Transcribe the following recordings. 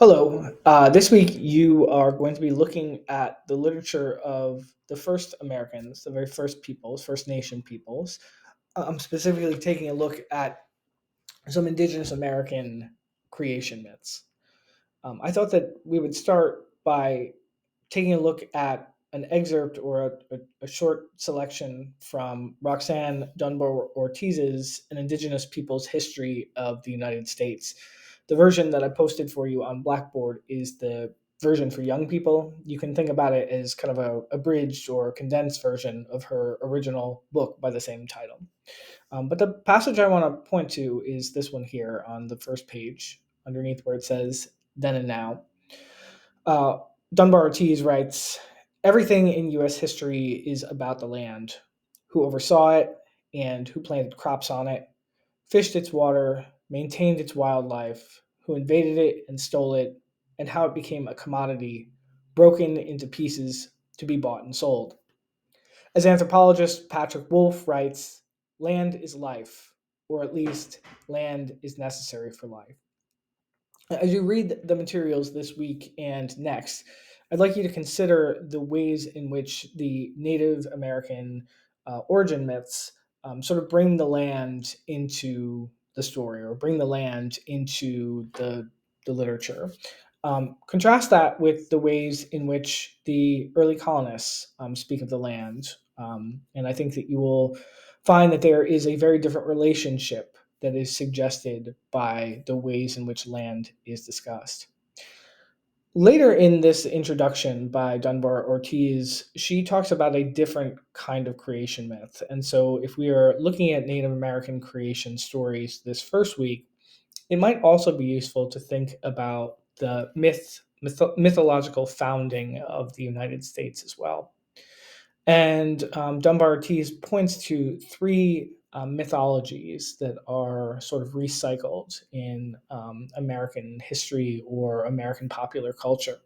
Hello. This week you are going to be looking at the literature of the first Americans, the very first peoples, First Nation peoples. I'm specifically taking a look at some Indigenous American creation myths. I thought that we would start by taking a look at an excerpt or a short selection from Roxanne Dunbar Ortiz's An Indigenous People's History of the United States. The version that I posted for you on Blackboard is the version for young people. You can think about it as kind of a abridged or condensed version of her original book by the same title. But the passage I want to point to is this one here on the first page, underneath where it says, Then and Now. Uh, Dunbar Ortiz writes, Everything in U.S. history is about the land, who oversaw it and who planted crops on it, fished its water, maintained its wildlife, who invaded it and stole it, and how it became a commodity broken into pieces to be bought and sold. As anthropologist Patrick Wolf writes, land is life, or at least land is necessary for life. As you read the materials this week and next, I'd like you to consider the ways in which the Native American origin myths sort of bring the land into the story or bring the land into the literature. Contrast that with the ways in which the early colonists speak of the land. And I think that you will find that there is a very different relationship that is suggested by the ways in which land is discussed. Later in this introduction by Dunbar Ortiz, she talks about a different kind of creation myth. And so, if we are looking at Native American creation stories this first week, it might also be useful to think about the mythological founding of the United States as well. And Dunbar Ortiz points to three mythologies that are sort of recycled in American history or American popular culture.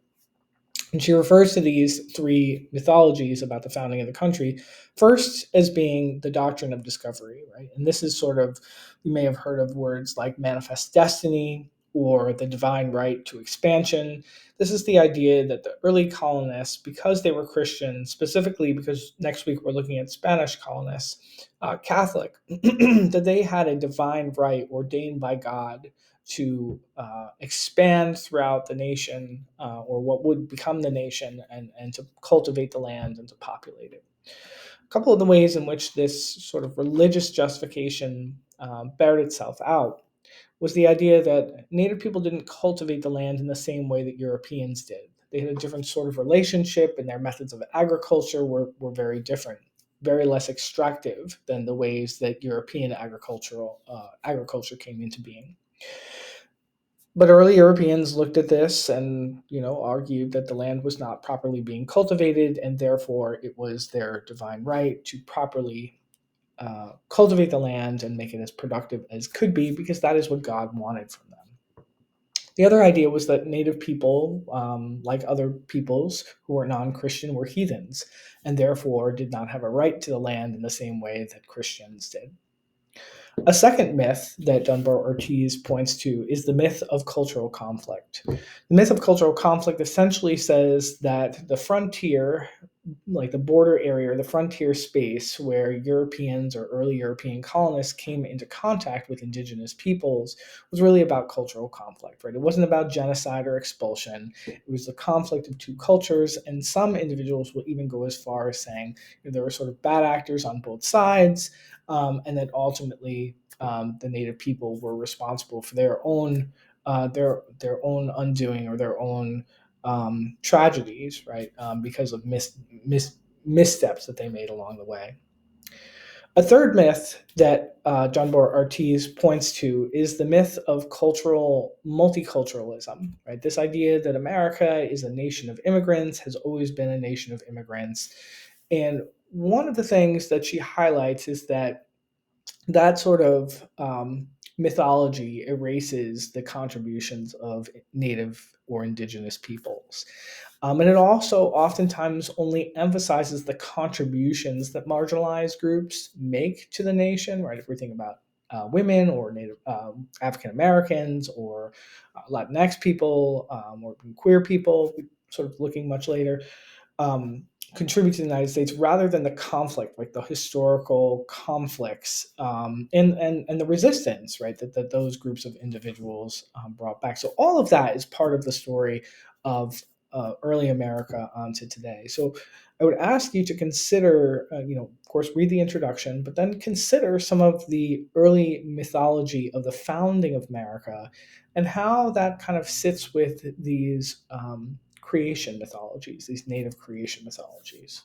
And she refers to these three mythologies about the founding of the country, first as being the doctrine of discovery, right? And this is sort of, you may have heard of words like manifest destiny or the divine right to expansion. This is the idea that the early colonists, because they were Christian, specifically because next week we're looking at Spanish colonists, Catholic, that they had a divine right ordained by God to expand throughout the nation or what would become the nation and to cultivate the land and to populate it. A couple of the ways in which this sort of religious justification bared itself out was the idea that Native people didn't cultivate the land in the same way that Europeans did. They had a different sort of relationship, and their methods of agriculture were very different, very less extractive than the ways that European agriculture came into being. But early Europeans looked at this and, argued that the land was not properly being cultivated, and therefore it was their divine right to properly cultivate the land and make it as productive as could be, because that is what God wanted from them. The other idea was that Native people, like other peoples who were non-Christian, were heathens, and therefore did not have a right to the land in the same way that Christians did. A second myth that Dunbar Ortiz points to is the myth of cultural conflict. The myth of cultural conflict essentially says that the frontier, like the border area or the frontier space where Europeans or early European colonists came into contact with indigenous peoples, was really about cultural conflict, right? It wasn't about genocide or expulsion. It was the conflict of two cultures, and some individuals will even go as far as saying there were sort of bad actors on both sides, and that ultimately the native people were responsible for their own undoing or their own tragedies, right? Because of missteps that they made along the way. A third myth that Dunbar Ortiz points to is the myth of cultural multiculturalism, right? This idea that America is a nation of immigrants, has always been a nation of immigrants. And one of the things that she highlights is that sort of mythology erases the contributions of native or indigenous peoples. And it also oftentimes only emphasizes the contributions that marginalized groups make to the nation, right? If we think about women or Native African Americans or Latinx people or queer people, sort of looking much later, um, contribute to the United States rather than the conflict, like the historical conflicts and the resistance, right, that those groups of individuals brought back. So all of that is part of the story of early America onto today. So I would ask you to consider, of course, read the introduction, but then consider some of the early mythology of the founding of America and how that kind of sits with these creation mythologies, these native creation mythologies.